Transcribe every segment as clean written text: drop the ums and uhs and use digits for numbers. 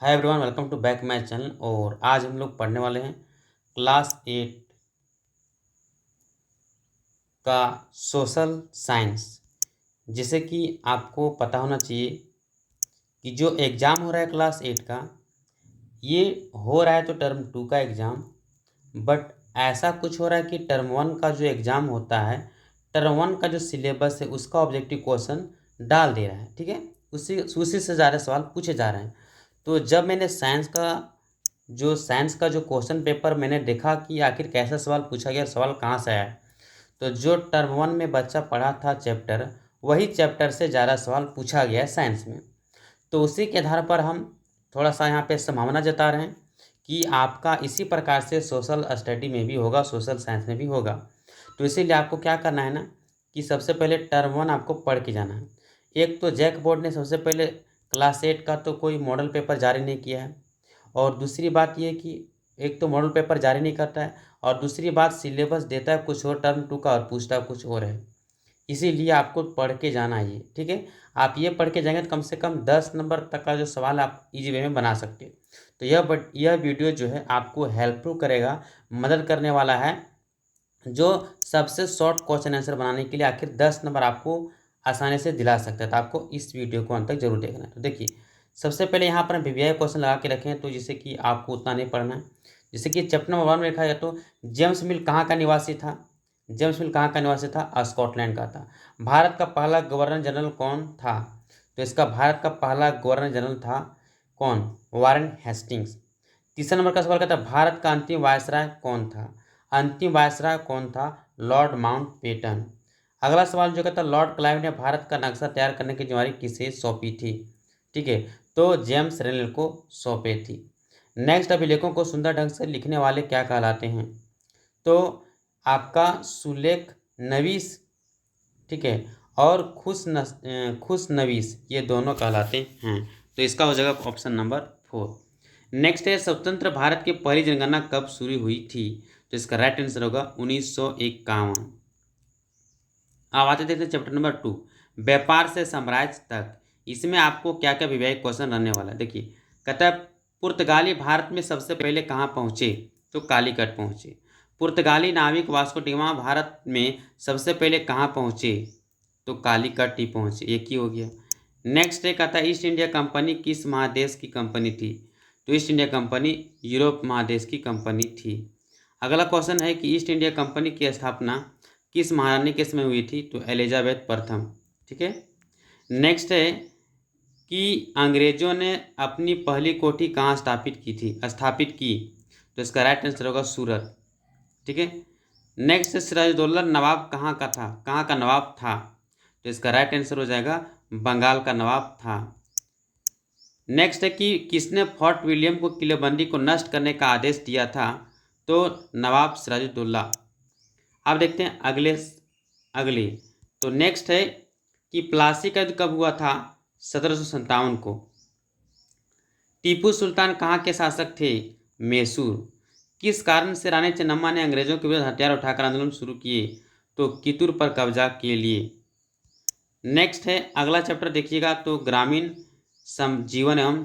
Hi everyone, welcome to back my channel. और आज हम लोग पढ़ने वाले हैं क्लास 8 का सोशल साइंस। जिसे कि आपको पता होना चाहिए कि जो एग्ज़ाम हो रहा है क्लास 8 का, ये हो रहा है तो टर्म 2 का एग्ज़ाम। बट ऐसा कुछ हो रहा है कि टर्म 1 का जो एग्ज़ाम होता है, टर्म 1 का जो सिलेबस है उसका ऑब्जेक्टिव क्वेश्चन डाल दे रहा है। ठीक है, उसी से ज़्यादा सवाल पूछे जा रहे हैं। तो जब मैंने साइंस का जो क्वेश्चन पेपर मैंने देखा कि आखिर कैसा सवाल पूछा गया, सवाल कहाँ से आया, तो जो टर्म 1 में बच्चा पढ़ा था चैप्टर, वही चैप्टर से ज़्यादा सवाल पूछा गया है साइंस में। तो उसी के आधार पर हम थोड़ा सा यहाँ पे संभावना जता रहे हैं कि आपका इसी प्रकार से सोशल स्टडी में भी होगा, सोशल साइंस में भी होगा। तो इसीलिए आपको क्या करना है ना, कि सबसे पहले टर्म 1 आपको पढ़ के जाना है। एक तो जैक बोर्ड ने सबसे पहले क्लास 8 का तो कोई मॉडल पेपर जारी नहीं किया है, और दूसरी बात ये कि एक तो मॉडल पेपर जारी नहीं करता है, और दूसरी बात सिलेबस देता है कुछ और टर्म 2 का और पूछता कुछ और है। इसीलिए आपको पढ़ के जाना है ये। ठीक है, आप ये पढ़ के जाएंगे तो कम से कम 10 नंबर तक का जो सवाल आप इजी वे में बना सकते हैं। तो यह वीडियो जो है आपको हेल्पफुल करेगा, मदद करने वाला है, जो सबसे शॉर्ट क्वेश्चन आंसर बनाने के लिए आखिर 10 नंबर आपको आसानी से दिला सकता है। तो आपको इस वीडियो को अंत तक जरूर देखना है। तो देखिए, सबसे पहले यहाँ पर हम वीवीआई क्वेश्चन लगा के रखें, तो जिससे कि आपको उतना नहीं पढ़ना है। जैसे कि चैप्टर नंबर 1 में लिखा है, तो जेम्स मिल कहाँ का निवासी था? जेम्स मिल कहाँ का निवासी था? स्कॉटलैंड का था। भारत का पहला गवर्नर जनरल कौन था? तो इसका भारत का पहला गवर्नर जनरल था कौन? Warren Hastings. तीसरा नंबर का सवाल कहता है, भारत का अंतिम वायसराय कौन था? अंतिम वायसराय कौन था? Lord Mountbatten. अगला सवाल जो कहता है, लॉर्ड क्लाइव ने भारत का नक्शा तैयार करने की जिम्मेदारी किसे सौंपी थी? ठीक है, तो जेम्स रेनल को सौंपे थी। नेक्स्ट, अभिलेखों को सुंदर ढंग से लिखने वाले क्या कहलाते हैं? तो आपका सुलेख नवीस, ठीक है, और खुश नवीस, ये दोनों कहलाते हैं। तो इसका हो जाएगा ऑप्शन नंबर 4। नेक्स्ट है, स्वतंत्र भारत की पहली जनगणना कब शुरू हुई थी? तो इसका राइट आंसर होगा 1951। अब आते देखते चैप्टर नंबर 2, व्यापार से साम्राज्य तक। इसमें आपको क्या क्या विवेक क्वेश्चन रहने वाला है। देखिए, कहता है, पुर्तगाली भारत में सबसे पहले कहाँ पहुँचे? तो कालीकट पहुँचे। पुर्तगाली नाविक वास्को डिगामा भारत में सबसे पहले कहाँ पहुँचे? तो कालीकट ही पहुँचे। एक ही हो गया। नेक्स्ट है, कहता है, ईस्ट इंडिया कंपनी किस महादेश की कंपनी थी? तो ईस्ट इंडिया कंपनी यूरोप महादेश की कंपनी थी। अगला क्वेश्चन है कि ईस्ट इंडिया कंपनी की स्थापना किस महारानी के समय हुई थी? तो एलिजाबेथ प्रथम। ठीक है। नेक्स्ट है कि अंग्रेजों ने अपनी पहली कोठी कहाँ स्थापित की? तो इसका राइट आंसर होगा सूरत। ठीक है। नेक्स्ट है, सिराजुद्दौला नवाब कहाँ का नवाब था? तो इसका राइट आंसर हो जाएगा बंगाल का नवाब था। नेक्स्ट है कि किसने फोर्ट विलियम को किलेबंदी को नष्ट करने का आदेश दिया था? तो नवाब सिराजुद्दौला। अब देखते हैं अगले। तो नेक्स्ट है कि प्लासी का युद्ध कब हुआ था? 1757 को। टीपू सुल्तान कहाँ के शासक थे? मैसूर। किस कारण से रानी चन्नम्मा ने अंग्रेजों के विरुद्ध हथियार उठाकर आंदोलन शुरू किए? तो कितूर पर कब्जा के लिए। नेक्स्ट है अगला चैप्टर देखिएगा, तो ग्रामीण जीवन एवं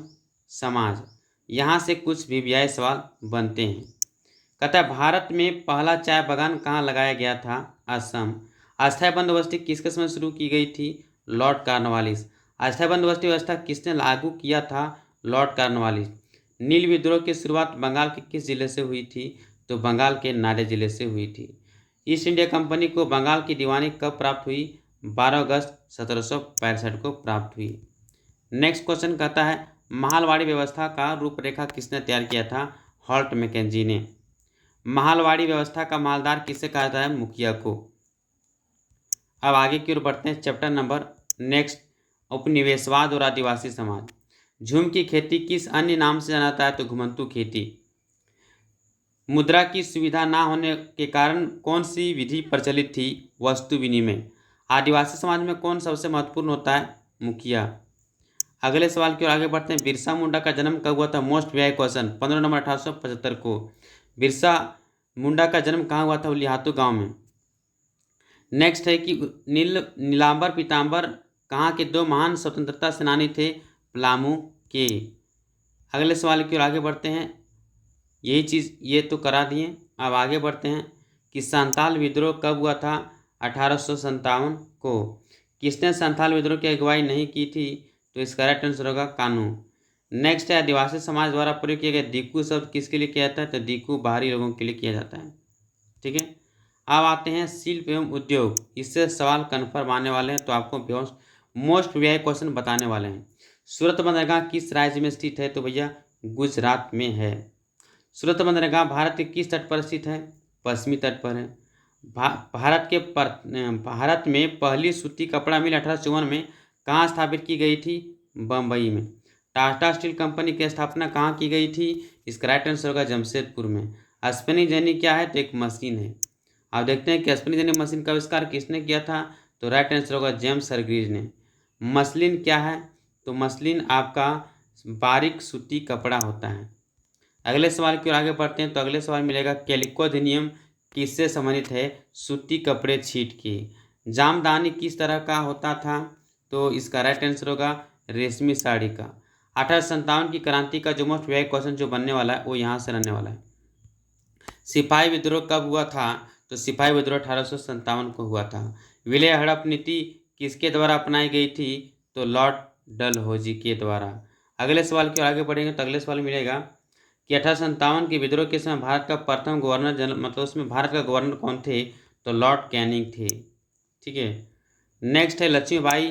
समाज। यहाँ से कुछ वीवीआई सवाल बनते हैं। कहता है, भारत में पहला चाय बागान कहाँ लगाया गया था? असम। अस्थायी बंदोबस्ती किसके समय शुरू की गई थी? Lord Cornwallis. अस्थायी बंदोबस्ती व्यवस्था किसने लागू किया था? Lord Cornwallis. नील विद्रोह की शुरुआत बंगाल के किस जिले से हुई थी? तो बंगाल के नाडे जिले से हुई थी। ईस्ट इंडिया कंपनी को बंगाल की दीवानी कब प्राप्त हुई? 12 अगस्त 1765 को प्राप्त हुई। नेक्स्ट क्वेश्चन कहता है, महालवाड़ी व्यवस्था का रूपरेखा किसने तैयार किया था? हॉल्ट मैकेंजी ने। महालवाड़ी व्यवस्था का मालदार किसे कहा जाता है? मुखिया को। अब आगे की ओर बढ़ते हैं, चैप्टर नंबर नेक्स्ट, उपनिवेशवाद और आदिवासी समाज। झूम की खेती किस अन्य नाम से जाना जाता है? तो घुमंतू खेती। मुद्रा की सुविधा ना होने के कारण कौन सी विधि प्रचलित थी? वस्तु विनिमय। आदिवासी समाज में कौन सबसे महत्वपूर्ण होता है? मुखिया। अगले सवाल की ओर आगे बढ़ते हैं, बिरसा मुंडा का जन्म कब हुआ था? मोस्ट वीआई क्वेश्चन, 15 नवंबर 1875 को। बिरसा मुंडा का जन्म कहाँ हुआ था? लिहातू गांव में। नेक्स्ट है कि नीलांबर पीतांबर कहाँ के दो महान स्वतंत्रता सेनानी थे? पलामू के। अगले सवाल की ओर आगे बढ़ते हैं। यही चीज़ ये तो करा दिए, अब आगे बढ़ते हैं कि संथाल विद्रोह कब हुआ था? 1857 को। किसने संथाल विद्रोह की अगुवाई नहीं की थी? तो इसका राइट आंसर होगा कानू। नेक्स्ट है आदिवासी समाज द्वारा प्रयोग किए गए दिक्कू शब्द किसके लिए किया जाता है? तो दिक्कू बाहरी लोगों के लिए किया जाता है। ठीक है, अब आते हैं शिल्प एवं उद्योग। इससे सवाल कन्फर्म आने वाले हैं, तो आपको मोस्ट वीआई क्वेश्चन बताने वाले हैं। सूरत बंदरगाह किस राज्य में स्थित है? तो भैया गुजरात में है। सूरत बंदरगाह भारत के किस तट पर स्थित है? पश्चिमी तट पर है। भारत में पहली सूती कपड़ा मिल 1854 में कहाँ स्थापित की गई थी? बम्बई में। टाटा स्टील कंपनी की स्थापना कहाँ की गई थी? इसका राइट आंसर होगा जमशेदपुर में। स्पिनिंग जेनी क्या है? तो एक मशीन है। आप देखते हैं कि स्पिनिंग जेनी मशीन का आविष्कार किसने किया था? तो राइट आंसर होगा जेम्स हरग्रीव्स ने। मसलिन क्या है? तो मसलिन आपका बारीक सूती कपड़ा होता है। अगले सवाल की ओर आगे बढ़ते हैं, तो अगले सवाल मिलेगा कैलिको अधिनियम किससे संबंधित है? सूती कपड़े छीट के। जामदानी किस तरह का होता था? तो इसका राइट आंसर होगा रेशमी साड़ी का। 1857 की क्रांति का जो मोस्ट वीआई क्वेश्चन जो बनने वाला है वो यहाँ से रहने वाला है। सिपाही विद्रोह कब हुआ था? तो सिपाही विद्रोह 1857 को हुआ था। विलय हड़प नीति किसके द्वारा अपनाई गई थी? तो लॉर्ड डलहौजी के द्वारा। अगले सवाल की ओर आगे बढ़ेंगे, तो अगले सवाल मिलेगा कि 1857 के विद्रोह के समय भारत का प्रथम गवर्नर जनरल, मतलब उसमें भारत का गवर्नर कौन थे? तो लॉर्ड कैनिंग थे। ठीक है, नेक्स्ट है लक्ष्मीबाई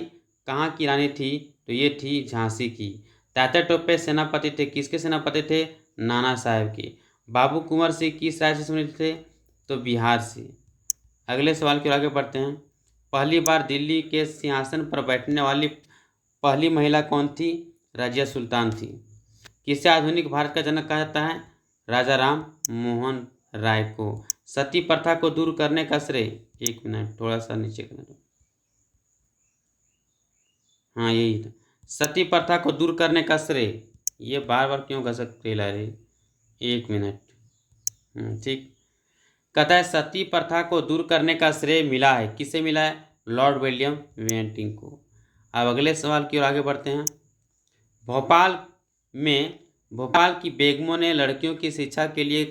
कहाँ की रानी थी? तो ये थी झांसी की। तात्या टोपे सेनापति थे, किसके सेनापति थे? नाना साहेब के। बाबू कुंवर सिंह किस राज्य से संबंधित थे? तो बिहार से। अगले सवाल की ओर आगे बढ़ते हैं। पहली बार दिल्ली के सिंहासन पर बैठने वाली पहली महिला कौन थी? रजिया सुल्तान थी। किसे आधुनिक भारत का जनक कहा जाता है? राजा राम मोहन राय को। सती प्रथा को दूर करने का श्रेय, एक मिनट थोड़ा सा नीचे करना दो, हाँ यही था। सती प्रथा को दूर करने का श्रेय, ये बार बार क्यों घसक ला रही, एक मिनट, ठीक। कहता है सती प्रथा को दूर करने का श्रेय मिला है, किसे मिला है? लॉर्ड विलियम बेंटिंक को। अब अगले सवाल की ओर आगे बढ़ते हैं। भोपाल की बेगमों ने लड़कियों की शिक्षा के लिए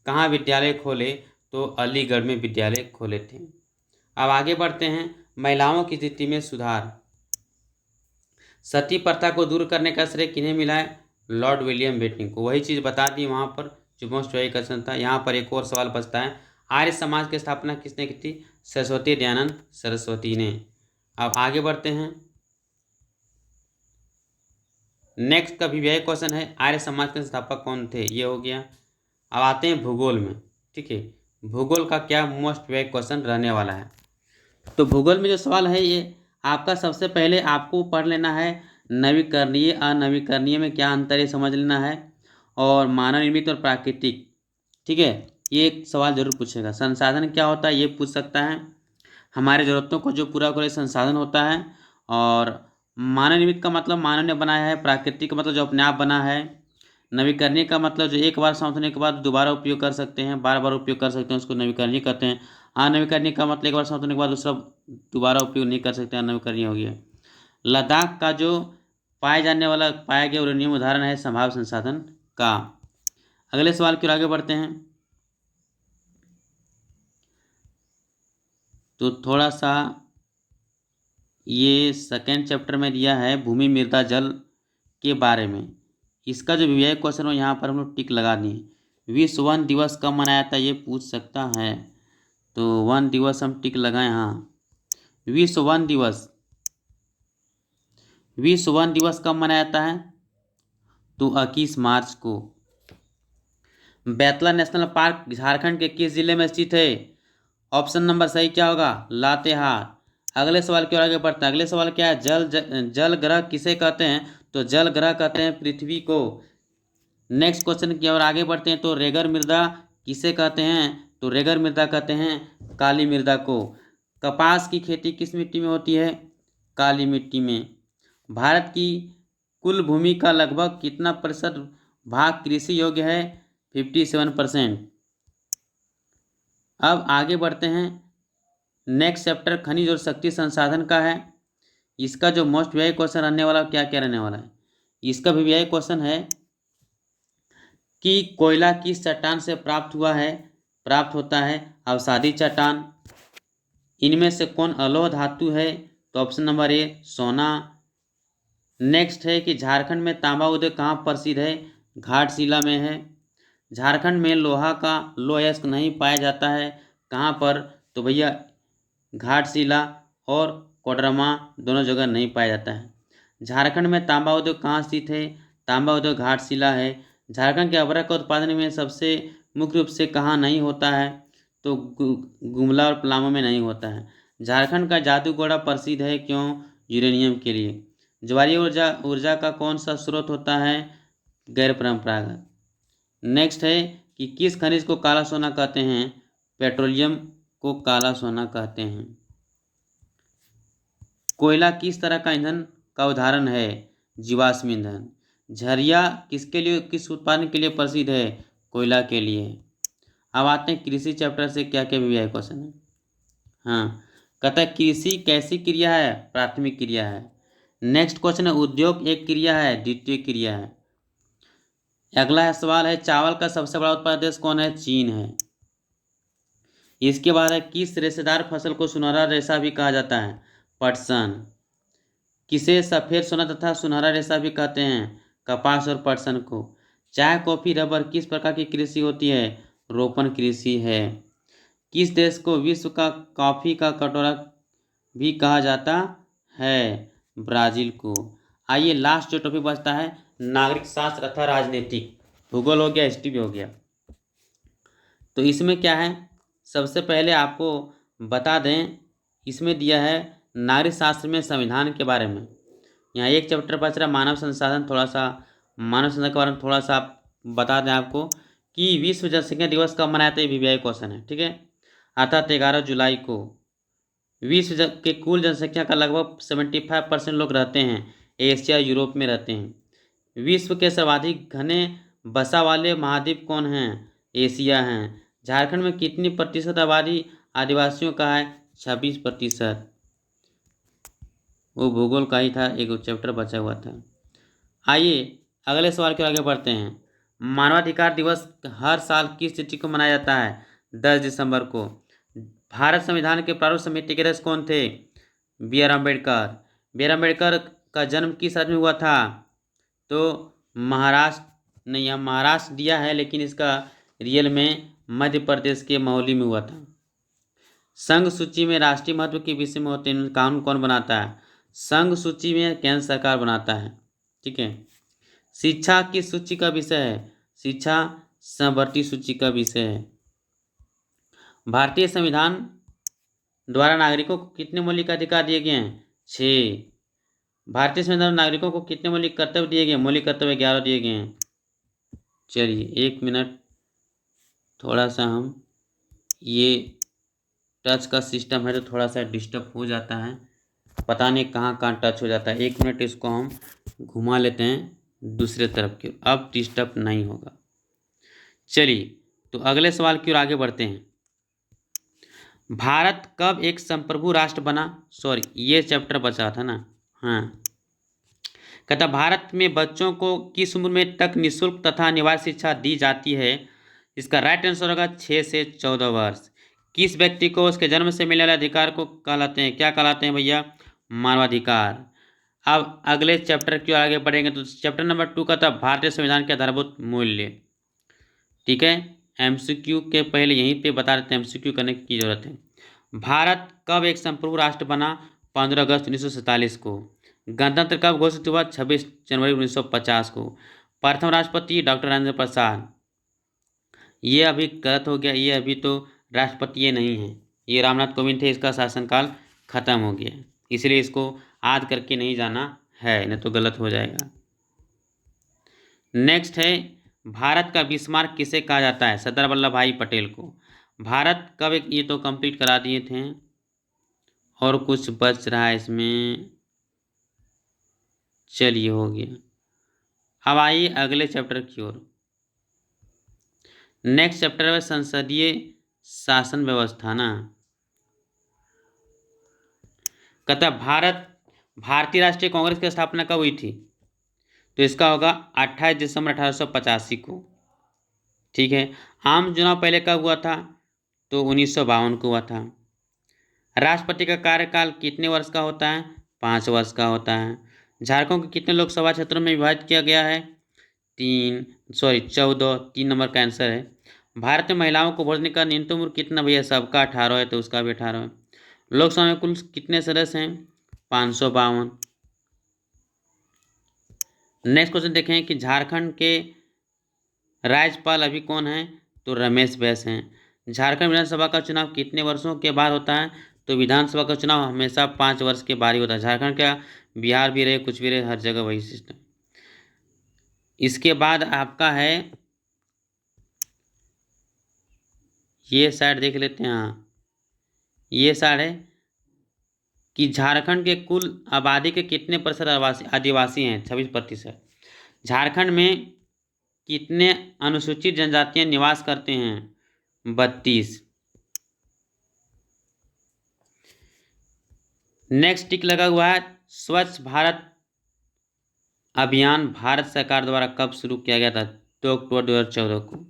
कहाँ विद्यालय खोले? तो अलीगढ़ में विद्यालय खोले थे। अब आगे बढ़ते हैं। महिलाओं की स्थिति में सुधार। सती प्रथा को दूर करने का श्रेय किन्हें मिला है? लॉर्ड विलियम बेंटिंक को। वही चीज़ बता दी वहाँ पर जो मोस्ट वाई क्वेश्चन था। यहाँ पर एक और सवाल बचता है, आर्य समाज की स्थापना किसने की थी? सरस्वती दयानंद सरस्वती ने। अब आगे बढ़ते हैं। नेक्स्ट का वीआई क्वेश्चन है, आर्य समाज के संस्थापक कौन थे? ये हो गया। अब आते हैं भूगोल में। ठीक है, भूगोल का क्या मोस्ट वीआई क्वेश्चन रहने वाला है? तो भूगोल में जो सवाल है ये आपका सबसे पहले आपको पढ़ लेना है नवीकरणीय अनवीकरणीय में क्या अंतर है समझ लेना है, और मानव निर्मित और प्राकृतिक। ठीक है, ये एक सवाल जरूर पूछेगा। संसाधन क्या होता है ये पूछ सकता है, हमारे ज़रूरतों को जो पूरा करे संसाधन होता है। और मानव निर्मित का मतलब मानव ने बनाया है, प्राकृतिक का मतलब जो अपने आप बना है, नवीकरणीय का मतलब जो एक बार समाप्त होने के बाद दोबारा उपयोग कर सकते हैं, बार बार उपयोग कर सकते हैं, उसको नवीकरणीय कहते हैं। अनवीकरणीय का मतलब एक बार समाप्त होने के बाद दूसरा दोबारा उपयोग नहीं कर सकते, अनवीकरणीय हो गया। लद्दाख का जो पाया गया यूरेनियम उदाहरण है संभाव्य संसाधन का। अगले सवाल की ओर आगे बढ़ते हैं। तो थोड़ा सा ये सेकेंड चैप्टर में दिया है भूमि मृदा जल के बारे में। इसका जो वीआई क्वेश्चन हो यहाँ पर हम लोग टिक लगा दिए। विश्व वन दिवस कब मनाया जाता है ये पूछ सकता है, तो वन दिवस हम टिक लगाए। हाँ, विश्व वन दिवस कब मनाया जाता है? तो 21 मार्च को। बैतला नेशनल पार्क झारखंड के किस जिले में स्थित है? ऑप्शन नंबर सही क्या होगा? लातेहार। अगले सवाल की ओर आगे बढ़ते हैं। अगले सवाल क्या है? जल ग्रह किसे कहते हैं? तो जल ग्रह कहते हैं पृथ्वी को। नेक्स्ट क्वेश्चन की ओर आगे बढ़ते हैं। तो रेगर मृदा किसे कहते हैं? तो रेगर मृदा कहते हैं काली मृदा को। कपास की खेती किस मिट्टी में होती है? काली मिट्टी में। भारत की कुल भूमि का लगभग कितना प्रतिशत भाग कृषि योग्य है? 57%। अब आगे बढ़ते हैं। नेक्स्ट चैप्टर खनिज और शक्ति संसाधन का है। इसका जो मोस्ट वीआई क्वेश्चन रहने वाला क्या क्या रहने वाला है? इसका भी वीआई क्वेश्चन है कि कोयला किस चट्टान से प्राप्त होता है? अवसादी चट्टान। इनमें से कौन अलोह धातु है? तो ऑप्शन नंबर ए सोना। नेक्स्ट है कि झारखंड में तांबा उद्योग कहाँ प्रसिद्ध है? घाटशिला में है। झारखंड में लोहा का लौह अयस्क नहीं पाया जाता है, कहाँ पर? तो भैया घाटशिला और कोडरमा दोनों जगह नहीं पाया जाता है। झारखंड में तांबा उद्योग कहाँ स्थित है? तांबा उद्योग घाटशिला है। झारखंड के अभ्रक का उत्पादन में सबसे मुख्य रूप से कहाँ नहीं होता है? तो गुमला और पलामू में नहीं होता है। झारखंड का जादूगोड़ा प्रसिद्ध है, क्यों? यूरेनियम के लिए। ज्वारीय ऊर्जा का कौन सा स्रोत होता है? गैर परंपरागत। नेक्स्ट है कि किस खनिज को काला सोना कहते हैं? पेट्रोलियम को काला सोना कहते हैं। कोयला किस तरह का ईंधन का उदाहरण है? जीवाश्म ईंधन। झरिया किस उत्पादन के लिए प्रसिद्ध है? कोयला के लिए। अब आते हैं कृषि चैप्टर से क्या क्या भी क्वेश्चन है। हाँ, कहता है कृषि कैसी क्रिया है? प्राथमिक क्रिया है। नेक्स्ट क्वेश्चन है उद्योग एक क्रिया है? द्वितीय क्रिया है। अगला सवाल है चावल का सबसे बड़ा उत्पादक देश कौन है? चीन है। इसके बाद है किस रेशेदार फसल को सुनहरा रेशा भी कहा जाता है? पटसन। किसे सफेद सोना तथा सुनहरा रेशा भी कहते हैं? कपास और पटसन को। चाय कॉफी रबर किस प्रकार की कृषि होती है? रोपण कृषि है। किस देश को विश्व का कॉफी का कटोरा भी कहा जाता है? ब्राजील को। आइए लास्ट जो टॉपिक बचता है नागरिक शास्त्र तथा राजनीतिक। भूगोल हो गया, हिस्ट्री भी हो गया। तो इसमें क्या है, सबसे पहले आपको बता दें, इसमें दिया है नागरिक शास्त्र में संविधान के बारे में। यहाँ एक चैप्टर बच रहा मानव संसाधन, थोड़ा सा मानव संसाधन के बारे में थोड़ा सा बता दें आपको कि विश्व जनसंख्या दिवस कब मनाया था? ये VVI क्वेश्चन है, ठीक है। अर्थात 11 जुलाई को। विश्व के कुल जनसंख्या का लगभग 75% लोग रहते हैं एशिया यूरोप में रहते हैं। विश्व के सर्वाधिक घने बसा वाले महाद्वीप कौन हैं? एशिया हैं। झारखंड में कितनी प्रतिशत आबादी आदिवासियों का है? 26%। वो भूगोल का ही था, एक चैप्टर बचा हुआ था। आइए अगले सवाल के आगे बढ़ते हैं। मानवाधिकार दिवस हर साल किस तिथि को मनाया जाता है? 10 दिसंबर को। भारत संविधान के प्रारूप समिति के सदस्य कौन थे? BR अम्बेडकर। BR अम्बेडकर का जन्म किस राज्य में हुआ था? तो महाराष्ट्र नहीं, यहाँ महाराष्ट्र दिया है लेकिन इसका रियल में मध्य प्रदेश के मौली में हुआ था। संघ सूची में राष्ट्रीय महत्व के विषय में होते हैं कानून कौन बनाता है? संघ सूची में केंद्र सरकार बनाता है, ठीक है। शिक्षा किस सूची का विषय है? शिक्षा समवर्ती सूची का विषय है। भारतीय संविधान द्वारा नागरिकों को कितने मौलिक अधिकार दिए गए हैं? 6। भारतीय संविधान नागरिकों को कितने मौलिक कर्तव्य दिए गए? मौलिक कर्तव्य 11 दिए गए हैं। चलिए 1 मिनट, थोड़ा सा हम ये टच का सिस्टम है तो थोड़ा सा डिस्टर्ब हो जाता है, पता नहीं कहाँ कहाँ टच हो जाता है। 1 मिनट इसको हम घुमा लेते हैं दूसरे तरफ की, अब डिस्टर्ब नहीं होगा। चलिए तो अगले सवाल की ओर आगे बढ़ते हैं। भारत कब एक संप्रभु राष्ट्र बना? सॉरी ये चैप्टर बचा था ना। हाँ, कहता भारत में बच्चों को किस उम्र में तक निःशुल्क तथा अनिवार्य शिक्षा दी जाती है? इसका राइट आंसर होगा 6 से 14 वर्ष। किस व्यक्ति को उसके जन्म से मिलने वाले अधिकार को कहलाते हैं? क्या कहलाते हैं भैया? मानवाधिकार। अब अगले चैप्टर की ओर आगे बढ़ेंगे तो चैप्टर नंबर 2 का था भारतीय संविधान के आधारभूत मूल्य, ठीक है। MCQ के पहले यहीं पे बता देते हैं, MCQ करने की जरूरत है। भारत कब एक संप्रभु राष्ट्र बना? 15 अगस्त 1947 को। गणतंत्र कब घोषित हुआ? 26 जनवरी 1950 को। प्रथम राष्ट्रपति डॉक्टर राजेंद्र प्रसाद। ये अभी गलत हो गया, ये अभी तो राष्ट्रपति ये नहीं है, ये रामनाथ कोविंद थे, इसका शासनकाल खत्म हो गया, इसलिए इसको याद करके नहीं जाना है, नहीं तो गलत हो जाएगा। नेक्स्ट है भारत का बिस्मार्क किसे कहा जाता है? सरदार वल्लभ भाई पटेल को। भारत कब एक, ये तो कंप्लीट करा दिए थे, और कुछ बच रहा है इसमें, चलिए हो गया। अब आइए अगले चैप्टर की ओर। नेक्स्ट चैप्टर है संसदीय शासन व्यवस्था ना। कहता भारतीय राष्ट्रीय कांग्रेस की स्थापना कब हुई थी? तो इसका होगा 28 दिसंबर 1885 को। ठीक है। आम चुनाव पहले कब हुआ था? तो 1952 को हुआ था। राष्ट्रपति का कार्यकाल कितने वर्ष का होता है? 5 वर्ष का होता है। झारखंड को कितने लोकसभा क्षेत्रों में विभाजित किया गया है? 14। 3 नंबर का आंसर है। भारत में महिलाओं को वोट देने का न्यूनतम उम्र कितना भैया? सबका 18 है, तो उसका भी 18 है। लोकसभा में कुल कितने सदस्य हैं? 552। नेक्स्ट क्वेश्चन देखें कि झारखंड के राज्यपाल अभी कौन है? तो रमेश बैस हैं। झारखंड विधानसभा का चुनाव कितने वर्षों के बाद होता है? तो विधानसभा का चुनाव हमेशा 5 वर्ष के बाद ही होता है। झारखंड का, बिहार भी रहे, कुछ भी रहे, हर जगह वही सिस्टम। इसके बाद आपका है, ये साइड देख लेते हैं। हाँ, ये साइड है कि झारखंड के कुल आबादी के कितने प्रतिशत आदिवासी हैं? 26%। झारखंड में कितने अनुसूचित जनजातियां निवास करते हैं? 32। नेक्स्ट टिक लगा हुआ है, स्वच्छ भारत अभियान भारत सरकार द्वारा कब शुरू किया गया था? 2 अक्टूबर 2014 को।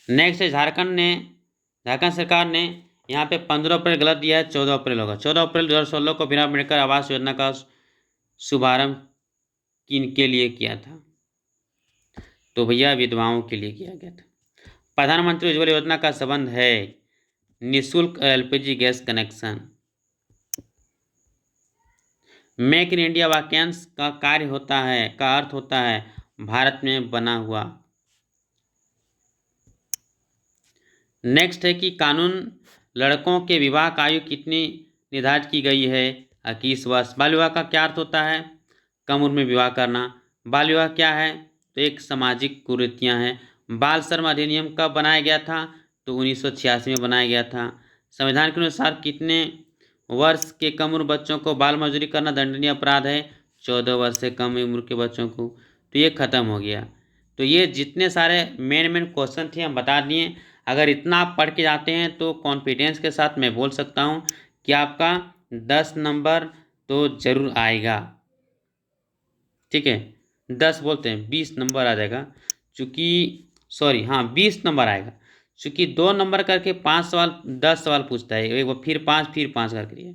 नेक्स्ट है, झारखंड सरकार ने यहाँ पे 15 अप्रैल गलत दिया है, 14 अप्रैल होगा। 14 अप्रैल 2016 को बिना अम्बेडकर आवास योजना का शुभारंभ किन के लिए किया था? तो भैया विधवाओं के लिए किया गया था। प्रधानमंत्री उज्ज्वला योजना का संबंध है निःशुल्क LPG gas connection. Make in India वाक्यांश का अर्थ होता है भारत में बना हुआ। नेक्स्ट है कि कानून लड़कों के विवाह का आयु कितनी निर्धारित की गई है? 21 वर्ष। बाल विवाह का क्या अर्थ होता है? कम उम्र में विवाह करना। बाल विवाह क्या है? तो एक सामाजिक कुरीतियाँ हैं। बाल श्रम अधिनियम कब बनाया गया था? तो 1986 में बनाया गया था। संविधान के अनुसार कितने वर्ष के कम उम्र बच्चों को बाल मजदूरी करना दंडनीय अपराध है? 14 वर्ष से कम उम्र के बच्चों को। तो ये खत्म हो गया। तो ये जितने सारे मेन क्वेश्चन थे हम बता दिए। अगर इतना आप पढ़ के जाते हैं तो कॉन्फिडेंस के साथ मैं बोल सकता हूँ कि आपका 10 नंबर तो जरूर आएगा। ठीक है, 10 बोलते हैं, 20 नंबर आ जाएगा। चूँकि 20 नंबर आएगा। चूँकि 2 नंबर करके 5 सवाल 10 सवाल पूछता है, एक बार फिर 5 करके।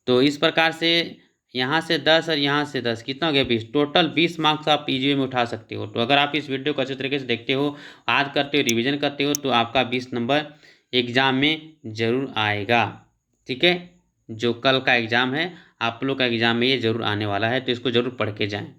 तो इस प्रकार से यहाँ से 10 और यहाँ से 10 कितना हो गया? 20। टोटल 20 मार्क्स आप ईजी में उठा सकते हो। तो अगर आप इस वीडियो को अच्छे तरीके से देखते हो, याद करते हो, रिवीजन करते हो, तो आपका 20 नंबर एग्ज़ाम में ज़रूर आएगा। ठीक है, जो कल का एग्ज़ाम है, आप लोग का एग्ज़ाम में ये ज़रूर आने वाला है, तो इसको ज़रूर पढ़ के जाएँ।